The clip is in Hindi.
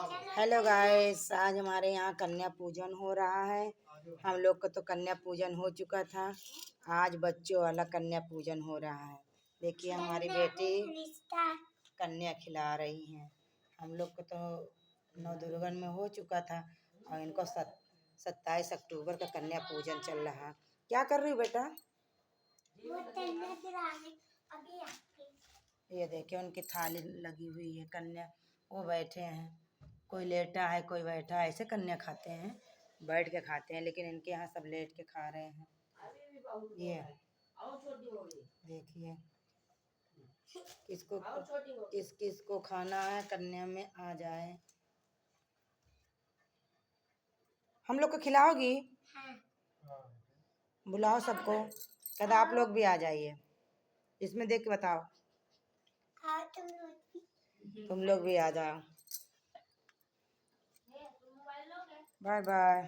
हेलो गाइस, आज हमारे यहाँ कन्या पूजन हो रहा है। हम लोग का तो कन्या पूजन हो चुका था। आज बच्चों वाला कन्या पूजन हो रहा है। देखिए हमारी बेटी कन्या खिला रही हैं। हम लोग को तो नवदुर्गन में हो चुका था और इनको 27 अक्टूबर का कन्या पूजन चल रहा है। क्या कर रही हो बेटा? ये देखिए उनकी थाली लगी हुई है। कन्या वो बैठे हैं, कोई लेटा है कोई बैठा है। ऐसे कन्या खाते हैं, बैठ के खाते हैं, लेकिन इनके यहाँ सब लेट के खा रहे हैं। ये देखिए किस किस को खाना है कन्या में आ जाए। हम लोग को खिलाओगी? हाँ। बुलाओ सबको, कहता आप लोग भी आ जाइए। इसमें देख के बताओ। हाँ, तुम लोग भी आ जाओ। Bye bye.